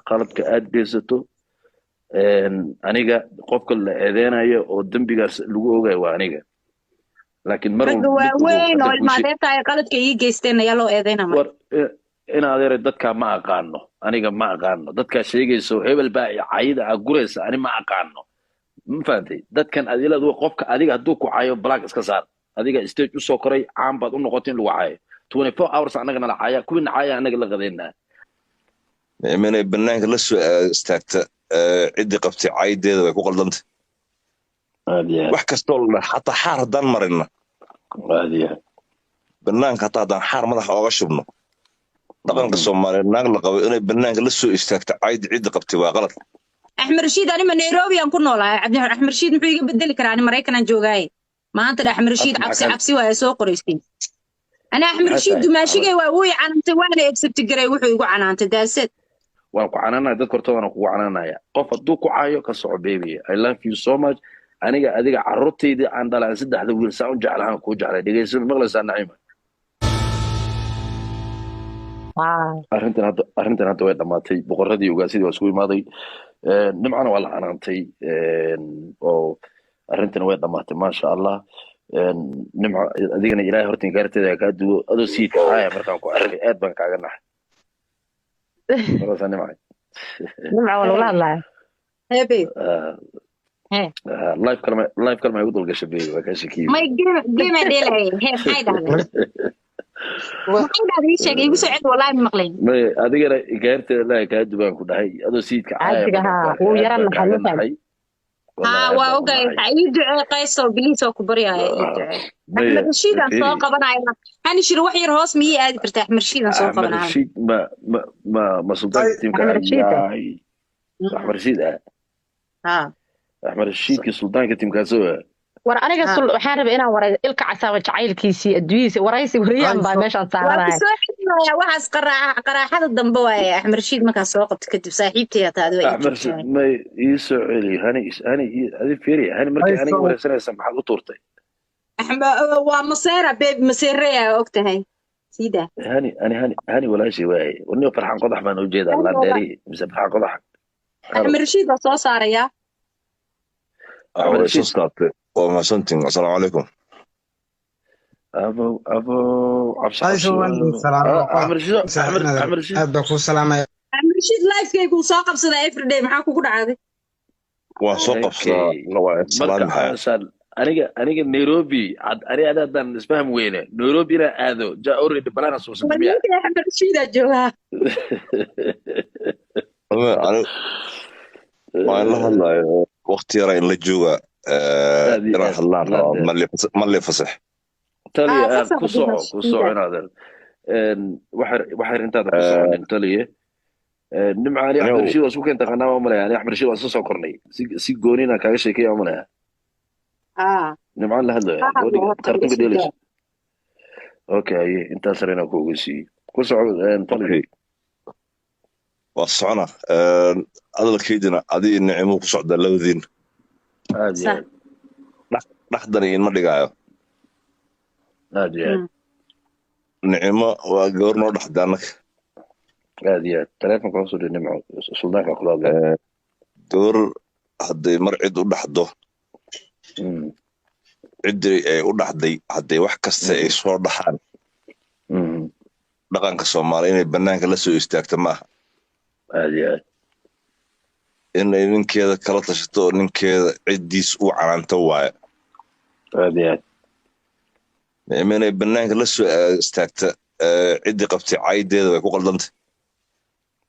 qaladka aad geysato aniga qofka la eedeynayo oo dembigaas lagu ogayo waa aniga laakiin mar ragga waaweyn oo ilmaadeerta ay qaladka ii geysteen ayaa loo eedeynaa war in adeer dadka ma aqaano aniga ma aqaano dadka sheegayso hebel baa cayida guraysa ani ma aqaano ma fahamtay dadkan adiladu qofka adiga hadduu ku cayo black iska saar adiga stage u soo koray caan baad u noqotay in lagu cayo 24 hours anaga nala caya kuwina caya anaga la qadeynaa من بنانك لسه استاكت عدي قبتي عايدة ويكون قلدنت وحكستول حتى حار دان مرنا هذه بنانك حتى دان حار مدح اوغا شبنو دقنك الصومالي ناقل قوي اني بنانك لسه استاكت عدي قبتي وغلط احمد رشيد انا من نيروبي ان كنا والله احمد رشيد محو يga bedeli karaa ani mareykan joogay maanta احمد رشيد cabsi waa soo qoraysay انا احمد رشيد dumaashigay waa uu canaantay waana accept garay wuxuu igu canaantay daasad waan ku canaanaa dad kortoona ku canaanaya qof hadduu ku caayo ka soco baby I love you so much aniga adiga carruurtayda aan dhalaan saddexda wiil saan u jeclaan ku jeclay dhageysan maqlaysaa naciima arrintan hadda way dhamaatay boqoradii ugaasidii waa isku imaaday nimcana waa la canaantay oo arrintan way dhamaatay maasha allah nimco adigana ilaahay hortan gaarteeda kaa duwo adoo siidka caaya markaan ku aragay aad baan kaaga naxay مرة نمعي نمعي ولا لا هبي لايف كلمة يقول قشبي وكاشكي ما يجيم ديلي هي حيدا وحيدا هذه شيء يسعد والله مقلين ما هذه قارت لا كاد بان كده هي هذا سيد كعاية هو يرى المحل واوكي يدعي قيصر بليس وكبريا احمد رشيد سoo qabanaya hani shir wax yar hoos miyay aadi kartaa احمد رشيد soo qabanaya رشيد ما سلطان تيمك احمد رشيد احمد رشيد كي سلطان تيمك سو war aniga waxaan rabaa inaan waray ilka casaaba jacaylkiisii adduunyiisa waraysi wariyaan baa meeshaan saaranaya waxaas qaraaxada dambe waaye احمد رشيد markaa soo qabto kadib saaxiibtay taadu ay احمد رشيد ما يسعلي هني هذه فيري هني markii aniga waraysanaysa maxaad u tuurtay waa maseera beeb maseeraya ogtahay sida هني ولا شيء واي وني فرحان قضح بان وجيد الله داري بس فرحان قضح احمد رشيد soo saaraya أحمد رشيد وما سنتين السلام عليكم أبو عبد أحمد رشيد أبو سلام أحمد رشيد لايف كيكو ساقب صدا إفردي محاك كوكو دعادي وساقب صدا أنا نيروبي أنا دان اسمهم وينه نيروبي لا هذا جاء أوريد بلانا سوسن يا أحمد رشيد أجوها والله وقتي رأي اللي جوا راح الله ما اللي فصح تالي كسوع هذا وحر انت هذا كسوع تالي نمع علي أحمد رشيد وسوق انت قناه وملا يعني أحمد رشيد وسوسه قرني سي جونينا كاغا شيكي وملا نمع له هذا كرتون ديليش اوكي انت سرينا كوغسي كسوع تالي وصعنا هذا كيدنا هذه النعمه كسوعده لودين هذه dhaxdani ma dhigaayo هذه nicmo waa gabar noo dhaxda annaga هذه تليفون كونسول نمع سلطان كقلاب gabar hadday mar cid u dhaxdo ciddii ay u dhaxday hadday wax kasta ay soo dhaxaan dhaqanka Soomaaliya inay banaanka la soo istaagto maaha هذه inay ninkeeda kala tashato ninkeeda ciddiis u canaanto waaye هذه inay banaanka la soo istaagto ciddii qabtay caydeeda way ku qaldantay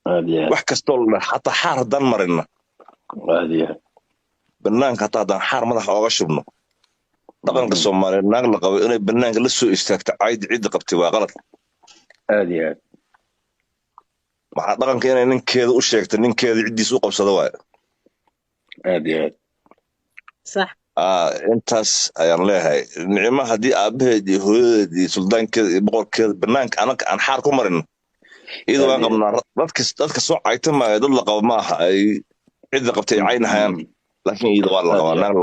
هذه wax kastoo la xataa xaar dan marina هذه banaanka hataa dan xaar madax ooga shubno dhaqanka Soomaaliya naag la qabo inay banaanka la soo istaagto ciddii qabtay waa qalad هذه waxa dhaqanka inay ninkeeda u sheegto ninkeeda ciddiis u qabsado waaye هذه صح intaas ayaan leeyahay nicmo haddii aabaheed iyo hooyadeed iyo suldaankeeda iyo boqorkeeda banaanka anaga aan xaar ku marin iyadoo waan qabnaa dadka soo caytamaya dad la qabo ma aha ay cidda qabtay ay caynahayaan laakiin iyadoo waa la qabaa naag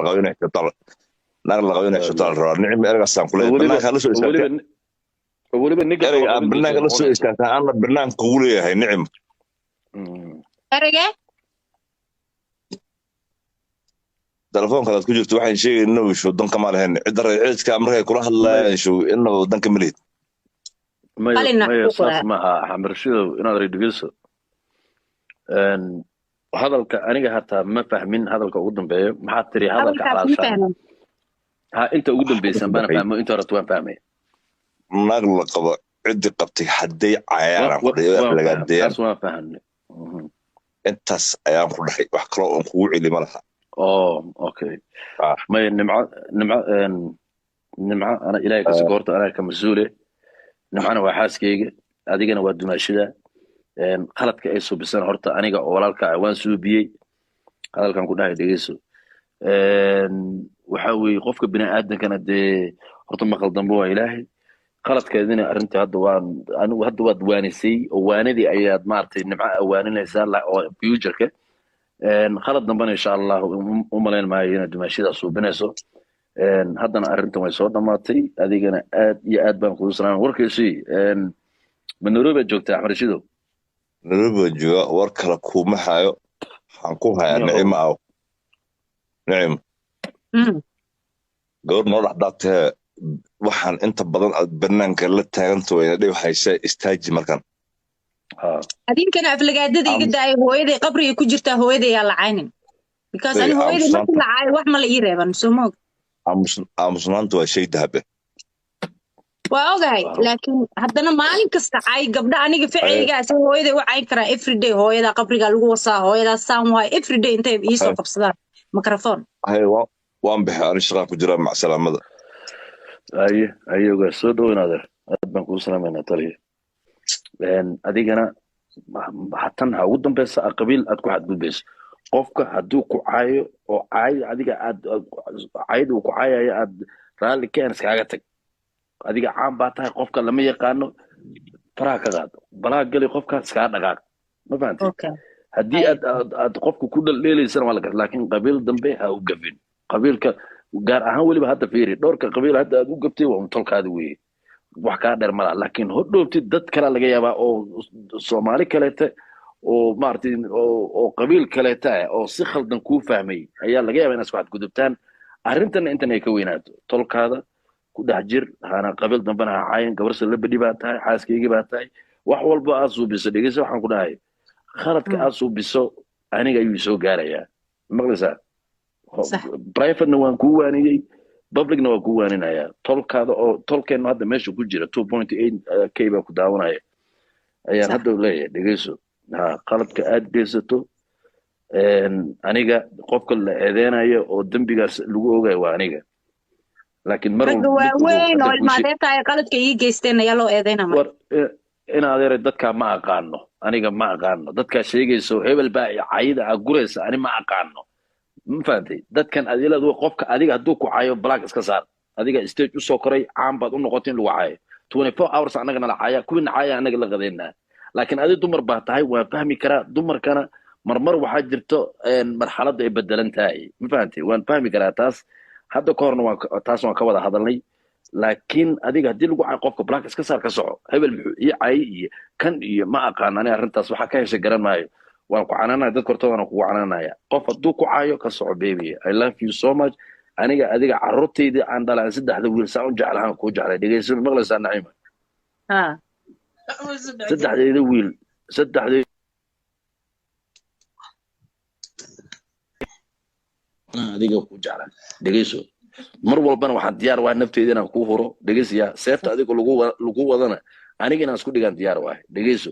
la qabo inay shutaal rabaa nicmo ergaasaan ku leeyahay banaanka la soo istaagtay weliba niga banaanka la soo istaagtay ana banaanka ugu leeyahay nicmo erege telefoon kale ku jirto waxaan sheegay inuu soo dan kama lahayn cid rayidka markay kula hadlayaan soo inuu dan ka milid ما صاف معها حمر شو إن هذا يدقيس هذا أنا حتى ما فاهمين هذا الكودن بيه ما حتري هذا كحلاشان ها أنت قدم بيسن بنا فاهم أنت رتوان فاهمي نقل قبا عدي قبتي حدي عيانا لقدير أسمع فاهمني أنت أيام كل شيء وحكرا وقوعي اللي ملها أوكي ما نمع أنا إلهي كسكورت أنا كمسؤولة نمعنا وحاسكيga adigana waa dumaashada qaladka ay soo bisan horta aniga oo walaalka waan suubiyay hadalkan ku dhahay dhageyso waxa weey qofka bini aadankana de horta ma qaldan buu ilaahay qaladkeedina arinta hadda waan anigu hadda waa waanisay oo waanadii ayaad maartay nimca awaaninaysaa oo future-ka qalad dambana insha Allah u maleyn maayo inay dumaashada suubinayso haddana arrintan way soo dhamaatay adigana aad iyo aad baan kugu salaamay warkaysi ma Nairobi joogtaa Axmed Rashiidow Nairobi jooga war kala kuma hayo waxaan ku hayaa nicmo aw nicmo goor noo dhaxdaatay waxaan inta badan banaanka la taaganto way dhib haysa istaaji markan adinkana aflagaadada iga daay hooyaday qabriga ku jirta hooyaday yaa lacaynin because ani hooyaday ma lacay wax ma la ii reeban soo moog aamusnaantu waa shay dahabe waa ogahay laakiin haddana maalin kasta cay gabdha aniga ficiligaas hooyaday u cayn karaa everyday hooyada qabriga lagu wasaa hooyada saan waay everyday intay ii soo qabsadaan mikrofon waan bixi aan shaqo ku jira mac salaamada ayaga soo dhawanaada aad baan kugu salaamayna taliye adigana hatan ha ugu dambaysa qabiil aad ku xadgudbayso qofka hadduu ku caayo oo caay adiga aad caaydu ku caayaya aad raali keen iskaga tag adiga caan baa tahay qofka lama yaqaano faraha ka qaado balaa gali qofka iskaga dhaqaaq ma fahanti haddii aad qofku ku dhaldheelaysana waa la laakiin qabiil dambe ha u gafin qabiilka gaar ahaan weliba hadda fiiri dhowrka qabiil hadda aad u gabtay waa tolkaadi weeye wax kaa dheer mala laakiin hodhoobtid dad kale laga yaabaa oo Soomaali kaleete oo maartay oo qabiil kaleeta oo si khaldan ku fahmay ayaa laga yaabaa inaad isku gudubtaan arrintan intan ay ka weynaato tolkaada ku dhax jir hana qabiil dambana caayin gabarsa la badhi baa tahay xaaskeyga baa tahay wax walba aad suubiso dhigayso waxaan ku dhahay khaladka aad suubiso aniga ayuu soo gaarayaa maqlaysaa private-na waan ku waaniyay public-na waan ku waaninayaa tolkaada oo tolkeena hadda meesha ku jira 2.8k baa ku daawanaya ayaan hadda leeyahay dhigayso qaladka aad geysato aniga qofka la eedeynayo oo dambigaas lagu ogayo waa aniga laakiin mar walba weyn oo ilmaadeerta ay qaladka ii geysteen ayaa loo eedeynaa in adeer dadka ma aqaano aniga ma aqaano dadka sheegayso hebel baa caayida guraysa ani ma aqaano ma fahamtay dadkan adiladu qofka adiga hadduu ku caayo black iska saar adiga stage u soo koray caan baad u noqotay in lagu caayo 24 hours anaga nala caaya kuwin caaya anaga la qadeynaa laakiin adi dumar baa tahay waa fahmi karaa dumarkana marmar waxaa jirto marxaladda ay bedelan tahay ma fahamtay waan fahmi karaa taas hadda ka horna taas waan ka wada hadalnay laakiin adiga haddii lagu caayo qofka black iska saar ka soco hebel muxuu ii caayay iyo kan iyo ma aqaan ani arrintaas waxaa ka heshay garan maayo waan ku canaanaya dadka hortooda waan kugu canaanaya qof hadduu ku caayo ka soco baby I love you so much aniga adiga carruurtayda aan dhalaan saddexda wiil saa u jeclahan kuu jeclay dhegeyso maqlaysaa Naciima saddexdeeda wiil saddexdeeda adiga ku jeclaan dhegeyso mar walbana waxaan diyaar waa nafteyda inaan ku huro dhegeysiya seefta adiga lagu wadana aniga inaan isku dhigaan diyaar waa dhegeyso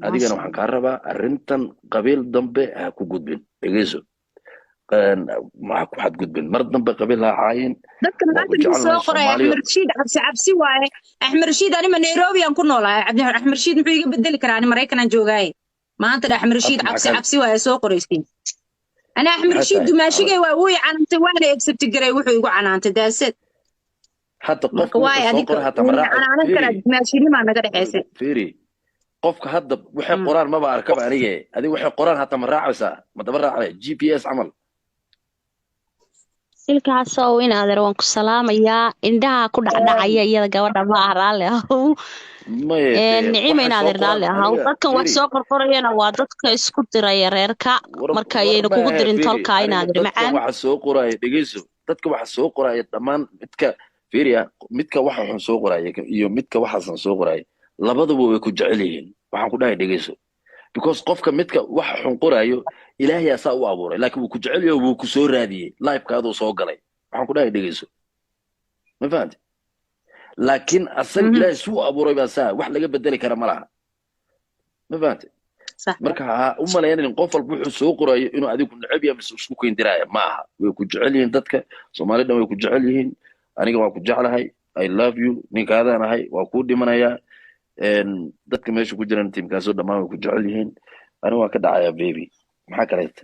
adigana waxaan kaa rabaa arrintan qabiil dambe ha ku gudbin dhegeyso ma ku xadgudbin mar dambe qabiil ha caayin dadka maanta soo qoray Axmed Rashiid cabsi waaye Axmed Rashiid ani ma Nairobi aan ku noolahay Axmed Rashiid muxuu iga bedeli karaa ani Mareykan aan joogay maanta Axmed Rashiid cabsi waaye soo qoraysay أنا أحمد رشيد دماشقي وأبوي عنانتي وأنا أكسبت قري وحي يقول عنانتي داسد حتى قفك السوقر حتى مرة أنا كلا دماشقي ما نقدر حاسد فيري قفك هذا وحي قران ما بعركب عليه هذه وحي قران حتى مرة عوسا ما تبرع عليه GPS عمل ilkaasow in adeer waan ku salaamayaa indhaha ku dhacdhacaya iyada gabadha ma aha raalli ahow nicima in adeer raalli ahow dadkan wax soo qorqorayana waa dadka isku diraya reerka marka ayayna kugu dirin tolka in adeer macaan waxa soo qoraya dhegeyso dadka waxa soo qoraya dhammaan midka fiiriya midka waxa xun soo qoraya iyo midka waxaasan soo qoraya labaduba way ku jecel yihiin waxaan ku dhahay dhegeyso because qofka midka waxa xun qorayo ilaahay asaa u abuuray laakiin wuu ku jecel yahay wuu ku soo raadiyay live-kaadu soo galay waxaan ku dhahay dhegeyso ma fahanti laakiin asaga ilaahay suu abuuray baa saa wax laga bedeli kara ma laha ma fahanti marka ha u malaynin qof walba wuxuu soo qorayo inuu adigu necab yahay mise isku keendiraya ma aha way ku jecel yihiin dadka Soomaaliyeed way ku jecel yihiin aniga waan ku jeclahay I love you ninkaadaan ahay waa ku dhimanayaa dadka meesha ku jiraan tiimkaasoo dhammaan way ku jecel yihiin aniga waan ka dhacayaa baby maxaa kaleeta